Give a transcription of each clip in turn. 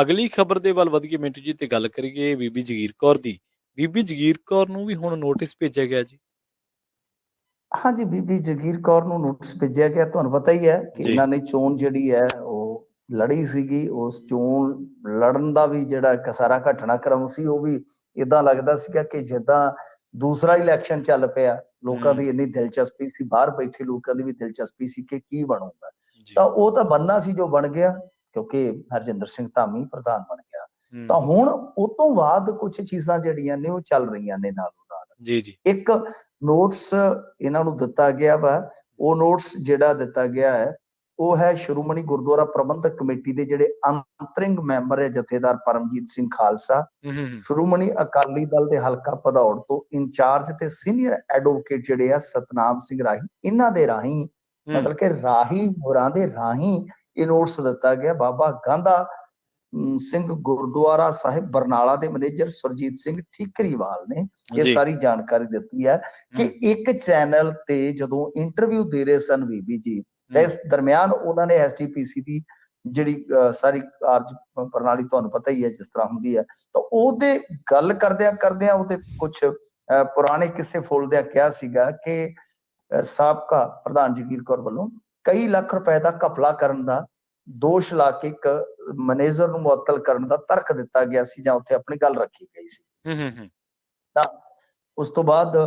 ਅਗਲੀ ਖਬਰ ਦੇ ਵੱਲ ਵਧੀਏ ਮਿੰਟੂ ਜੀ, ਤੇ ਗੱਲ ਕਰੀਏ ਬੀਬੀ ਜਗੀਰ ਕੌਰ ਦੀ। ਬੀਬੀ ਜਗੀਰ ਕੌਰ ਨੂੰ ਵੀ ਹੁਣ ਨੋਟਿਸ ਭੇਜਿਆ ਗਿਆ ਜੀ। ਹਾਂਜੀ, ਬੀਬੀ ਜਗੀਰ ਕੌਰ ਨੂੰ ਨੋਟਿਸ ਭੇਜਿਆ ਗਿਆ। ਤੁਹਾਨੂੰ ਪਤਾ ਹੀ ਹੈ ਕਿ ਜੀ। ਇਹਨਾਂ ਨੇ ਚੋਣ ਜਿਹੜੀ ਹੈ ਉਹ ਲੜੀ ਸੀਗੀ। ਉਸ ਚੋਣ ਲੜਨ ਦਾ ਵੀ ਜਿਹੜਾ ਇੱਕ ਸਾਰਾ ਘਟਨਾਕ੍ਰਮ ਸੀ, ਉਹ ਵੀ ਇਦਾਂ ਲੱਗਦਾ ਸੀਗਾ ਕਿ ਜਿੱਦਾਂ ਦੂਸਰਾ ਇਲੈਕਸ਼ਨ ਚੱਲ ਪਿਆ। ਲੋਕਾਂ ਦੀ ਇੰਨੀ ਦਿਲਚਸਪੀ ਸੀ, ਬਾਹਰ ਬੈਠੇ ਲੋਕਾਂ ਦੀ ਵੀ ਦਿਲਚਸਪੀ ਸੀ ਕਿ ਕੀ ਬਣੂਗਾ। ਤਾਂ ਉਹ ਤਾਂ ਬਣਨਾ ਸੀ ਜੋ ਬਣ ਗਿਆ, ਕਿਉਂਕਿ ਹਰਜਿੰਦਰ ਸਿੰਘ ਧਾਮੀ ਪ੍ਰਧਾਨ ਬਣ ਗਿਆ। ਤਾਂ ਹੁਣ ਉਹ ਤੋਂ ਬਾਅਦ ਕੁਝ ਚੀਜ਼ਾਂ ਜਿਹੜੀਆਂ ਨੇ ਉਹ ਚੱਲ ਰਹੀਆਂ ਨੇ ਨਾਲੋਂ ਨਾਲ। ਜੀ ਜੀ। ਇੱਕ ਨੋਟਿਸ ਇਹਨਾਂ ਨੂੰ ਦਿੱਤਾ ਗਿਆ ਵਾ। ਉਹ ਨੋਟਿਸ ਜਿਹੜਾ ਦਿੱਤਾ ਗਿਆ ਹੈ ਉਹ ਹੈ ਸ਼੍ਰੋਮਣੀ ਗੁਰਦੁਆਰਾ ਪ੍ਰਬੰਧਕ ਕਮੇਟੀ ਦੇ ਜਿਹੜੇ ਅੰਤਰਿੰਗ ਮੈਂਬਰ ਹੈ ਜਥੇਦਾਰ ਪਰਮਜੀਤ ਸਿੰਘ ਖਾਲਸਾ, ਸ਼੍ਰੋਮਣੀ ਅਕਾਲੀ ਦਲ ਦੇ ਹਲਕਾ ਭਦੌੜ ਤੋਂ ਇੰਚਾਰਜ ਤੇ ਸੀਨੀਅਰ ਐਡਵੋਕੇਟ ਜਿਹੜੇ ਆ ਸਤਨਾਮ ਸਿੰਘ ਰਾਹੀ, ਇਹਨਾਂ ਦੇ ਰਾਹੀਂ ਮਤਲਬ ਕਿ ਰਾਹੀ ਹੋਰਾਂ ਦੇ ਰਾਹੀਂ ਇਹ ਨੋਟਿਸ ਦਿੱਤਾ ਗਿਆ। ਬਾਬਾ ਗਾਂਧਾ ਸਿੰਘ ਗੁਰਦੁਆਰਾ ਸਾਹਿਬ ਬਰਨਾਲਾ ਦੇ ਮੈਨੇਜਰ ਸੁਰਜੀਤ ਸਿੰਘ ਠੀਕਰੀਵਾਲ ਨੇ ਇਹ ਸਾਰੀ ਜਾਣਕਾਰੀ ਦਿੱਤੀ ਹੈ ਕਿ ਇੱਕ ਚੈਨਲ ਤੇ ਜਦੋਂ ਇੰਟਰਵਿਊ ਦੇ ਰਹੇ ਸਨ ਬੀਬੀ ਜੀ, ਤੇ ਇਸ ਦਰਮਿਆਨ ਉਹਨਾਂ ਨੇ ਐਸਜੀਪੀਸੀ ਦੀ ਜਿਹੜੀ ਸਾਰੀ ਕਾਰਜ ਪ੍ਰਣਾਲੀ ਤੁਹਾਨੂੰ ਪਤਾ ਹੀ ਹੈ ਜਿਸ ਤਰ੍ਹਾਂ ਹੁੰਦੀ ਹੈ, ਤਾਂ ਉਹਦੇ ਗੱਲ ਕਰਦਿਆਂ ਉਹਦੇ ਕੁਝ ਪੁਰਾਣੇ ਕਿਸੇ ਫੋਲਦਿਆਂ ਕਿਹਾ ਸੀਗਾ ਕਿ ਸਾਬਕਾ ਪ੍ਰਧਾਨ ਜਗੀਰ ਕੌਰ ਵੱਲੋਂ ਕਈ ਲੱਖ ਰੁਪਏ ਦਾ ਘਪਲਾ ਕਰਨ ਦਾ ਦੋਸ਼ ਲਾ ਕੇ ਇੱਕ ਮੈਨੇਜਰ ਨੂੰ ਮੁਅੱਤਲ ਕਰਨ ਦਾ ਤਰਕ ਦਿੱਤਾ ਗਿਆ ਸੀ, ਜਾਂ ਉੱਥੇ ਆਪਣੀ ਗੱਲ ਰੱਖੀ ਗਈ ਸੀ। ਤਾਂ ਉਸ ਤੋਂ ਬਾਅਦ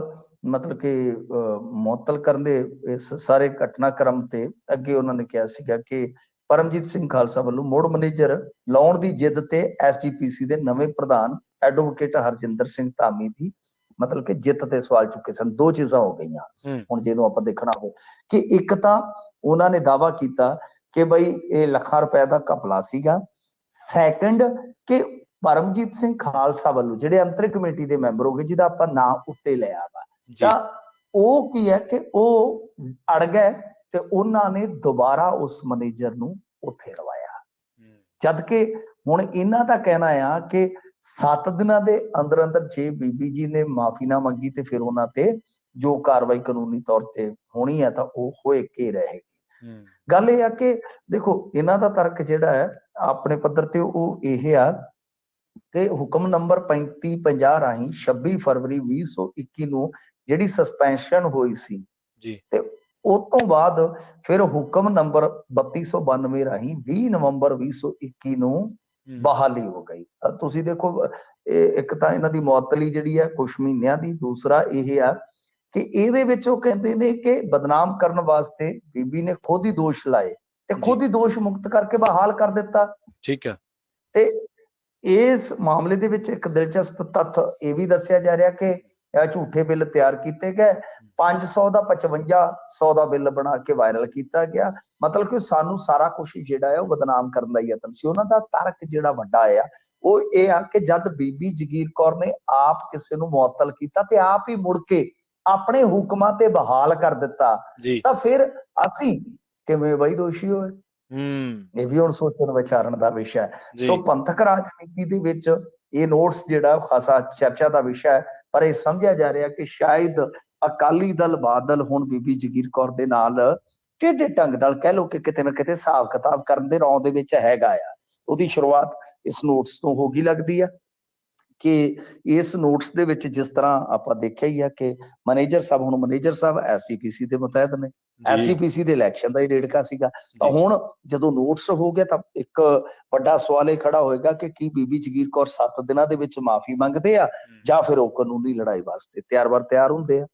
ਮਤਲਬ ਕਿ ਮੁਅੱਤਲ ਕਰਨ ਦੇ ਇਸ ਸਾਰੇ ਘਟਨਾਕ੍ਰਮ ਤੇ ਅੱਗੇ ਉਹਨਾਂ ਨੇ ਕਿਹਾ ਸੀਗਾ ਕਿ ਪਰਮਜੀਤ ਸਿੰਘ ਖਾਲਸਾ ਵੱਲੋਂ ਮੁੜ ਮੈਨੇਜਰ ਲਾਉਣ ਦੀ ਜਿੱਦ ਤੇ ਐਸਜੀਪੀਸੀ ਦੇ ਨਵੇਂ ਪ੍ਰਧਾਨ ਐਡਵੋਕੇਟ ਹਰਜਿੰਦਰ ਸਿੰਘ ਧਾਮੀ ਦੀ ਮਤਲਬ ਕਿ ਜਿੱਤ ਤੇ ਸਵਾਲ ਚੁੱਕੇ ਸਨ। ਦੋ ਚੀਜ਼ਾਂ ਹੋ ਗਈਆਂ ਹੁਣ ਜਿਹਨੂੰ ਆਪਾਂ ਦੇਖਣਾ ਹੋਵੇ ਕਿ ਇੱਕ ਤਾਂ ਉਹਨਾਂ ਨੇ ਦਾਅਵਾ ਕੀਤਾ ਕਿ ਬਈ ਇਹ ਲੱਖਾਂ ਰੁਪਏ ਦਾ ਘਪਲਾ ਸੀਗਾ। ਸੈਕੰਡ ਕਿ ਪਰਮਜੀਤ ਸਿੰਘ ਖਾਲਸਾ ਵੱਲੋਂ ਜਿਹੜੇ ਅੰਤਰਿਮ ਕਮੇਟੀ ਦੇ ਮੈਂਬਰ ਹੋ ਗਏ ਜਿਹਦਾ ਆਪਾਂ ਨਾਂ ਉੱਤੇ ਲਿਆ ਵਾ, ਤਾਂ ਉਹ ਕੀ ਹੈ ਕਿ ਉਹ ਅੜ ਗਏ ਤੇ ਉਹਨਾਂ ਨੇ ਦੁਬਾਰਾ ਉਸ ਮੈਨੇਜਰ ਨੂੰ ਉੱਥੇ ਲਵਾਇਆ। ਜਦ ਕਿ ਹੁਣ ਇਹਨਾਂ ਦਾ ਕਹਿਣਾ ਆ ਕਿ 7 ਦਿਨਾਂ ਦੇ ਅੰਦਰ ਅੰਦਰ ਜੇ ਬੀਬੀ ਜੀ ਨੇ ਮਾਫੀ ਨਾ ਮੰਗੀ ਤੇ ਫਿਰ ਉਹਨਾਂ ਤੇ ਜੋ ਕਾਰਵਾਈ ਕਾਨੂੰਨੀ ਤੌਰ ਤੇ ਹੋਣੀ ਹੈ ਤਾਂ ਉਹ ਹੋਏ ਕੇ ਰਹੇਗੀ। ਗੱਲ ਇਹ ਆ ਕਿ ਦੇਖੋ ਇਹਨਾਂ ਦਾ ਤਰਕ ਜਿਹੜਾ ਹੈ ਆਪਣੇ ਪੱਧਰ ਤੇ ਉਹ ਇਹ ਆ ਕਿ ਹੁਕਮ ਨੰਬਰ 3550 ਰਾਹੀਂ 26 ਫਰਵਰੀ 2021 ਨੂੰ ਜਿਹੜੀ ਸਸਪੈਂਸ਼ਨ ਹੋਈ ਸੀ ਤੇ ਉਸ ਤੋਂ ਬਾਅਦ ਫਿਰ ਹੁਕਮ ਨੰਬਰ 3292 ਰਾਹੀਂ 20 ਨਵੰਬਰ 2021 ਨੂੰ ਬਹਾਲੀ ਹੋ ਗਈ। ਤੁਸੀਂ ਦੇਖੋ ਇੱਕ ਤਾਂ ਇਹਨਾਂ ਦੀ ਮੁਅੱਤਲੀ ਜਿਹੜੀ ਹੈ ਕੁਝ ਮਹੀਨਿਆਂ ਦੀ, ਦੂਸਰਾ ਇਹ ਆ ਕਿ ਇਹਦੇ ਵਿੱਚ ਉਹ ਕਹਿੰਦੇ ਨੇ ਕਿ ਬਦਨਾਮ ਕਰਨ ਵਾਸਤੇ ਬੀਬੀ ਨੇ ਖੁਦ ਹੀ ਦੋਸ਼ ਲਾਏ ਤੇ ਖੁਦ ਹੀ ਦੋਸ਼ ਮੁਕਤ ਕਰਕੇ ਬਹਾਲ ਕਰ ਦਿੱਤਾ। ਠੀਕ ਹੈ। ਤੇ ਇਸ ਮਾਮਲੇ ਦੇ ਵਿੱਚ ਇੱਕ ਦਿਲਚਸਪ ਤੱਥ ਇਹ ਵੀ ਦੱਸਿਆ ਜਾ ਰਿਹਾ ਕਿ ਇਹ ਝੂਠੇ ਬਿੱਲ ਤਿਆਰ ਕੀਤੇ ਗਏ, 500 ਦਾ 5500 ਦਾ ਬਿੱਲ ਬਣਾ ਕੇ ਵਾਇਰਲ ਕੀਤਾ ਗਿਆ। ਮਤਲਬ ਕਿ ਸਾਨੂੰ ਸਾਰਾ ਕੁਝ ਜਿਹੜਾ ਹੈ ਉਹ ਬਦਨਾਮ ਕਰਨ ਦਾ ਯਤਨ ਸੀ। ਉਹਨਾਂ ਦਾ ਤਰਕ ਜਿਹੜਾ ਵੱਡਾ ਆ ਉਹ ਇਹ ਆ ਕਿ ਜਦ ਬੀਬੀ ਜਗੀਰ ਕੌਰ ਨੇ ਆਪ ਕਿਸੇ ਨੂੰ ਮੁਅੱਤਲ ਕੀਤਾ ਤੇ ਆਪ ਹੀ ਮੁੜ ਕੇ ਆਪਣੇ ਹੁਕਮਾਂ ਤੇ ਬਹਾਲ ਕਰ ਦਿੱਤਾ, ਤਾਂ ਫਿਰ ਅਸੀਂ ਕਿਵੇਂ ਬਈ ਦੋਸ਼ੀ ਹੋਏ? ਇਹ ਵੀ ਹੁਣ ਸੋਚਣ ਵਿਚਾਰਨ ਦਾ ਵਿਸ਼ਾ ਹੈ। ਸੋ ਪੰਥਕ ਰਾਜਨੀਤੀ ਦੇ ਵਿੱਚ ਇਹ ਨੋਟਿਸ ਜਿਹੜਾ ਖਾਸਾ ਚਰਚਾ ਦਾ ਵਿਸ਼ਾ ਹੈ, ਪਰ ਇਹ ਸਮਝਿਆ ਜਾ ਰਿਹਾ ਕਿ ਸ਼ਾਇਦ ਅਕਾਲੀ ਦਲ ਬਾਦਲ ਹੁਣ ਬੀਬੀ ਜਗੀਰ ਕੌਰ ਦੇ ਨਾਲ ਟੇਢੇ ਢੰਗ ਨਾਲ ਕਹਿ ਲਓ ਕਿ ਕਿਤੇ ਨਾ ਕਿਤੇ ਹਿਸਾਬ ਕਿਤਾਬ ਕਰਨ ਦੇ ਰੌਂ ਦੇ ਵਿੱਚ ਹੈਗਾ ਆ। ਉਹਦੀ ਸ਼ੁਰੂਆਤ ਇਸ ਨੋਟਿਸ ਤੋਂ ਹੋ ਗਈ ਲੱਗਦੀ ਆ ਕਿ ਇਸ ਨੋਟਿਸ ਦੇ ਵਿੱਚ ਜਿਸ ਤਰ੍ਹਾਂ ਆਪਾਂ ਦੇਖਿਆ ਹੀ ਆ ਕਿ ਮੈਨੇਜਰ ਸਾਹਿਬ ਹੁਣ ਮੈਨੇਜਰ ਸਾਹਿਬ ਐਸਜੀਪੀਸੀ ਦੇ ਮੁਤਹਿਦ ਨੇ, ਐਸਜੀਪੀਸੀ ਦੇ ਇਲੈਕਸ਼ਨ ਦਾ ਹੀ ਰੇੜਕਾ ਸੀਗਾ। ਤਾਂ ਹੁਣ ਜਦੋਂ ਨੋਟਿਸ ਹੋ ਗਿਆ ਤਾਂ ਇੱਕ ਵੱਡਾ ਸਵਾਲ ਇਹ ਖੜਾ ਹੋਏਗਾ ਕਿ ਕੀ ਬੀਬੀ ਜਗੀਰ ਕੌਰ 7 ਦਿਨਾਂ ਦੇ ਵਿੱਚ ਮਾਫੀ ਮੰਗਦੇ ਆ ਜਾਂ ਫਿਰ ਉਹ ਕਾਨੂੰਨੀ ਲੜਾਈ ਵਾਸਤੇ ਤਿਆਰ ਹੁੰਦੇ ਆ।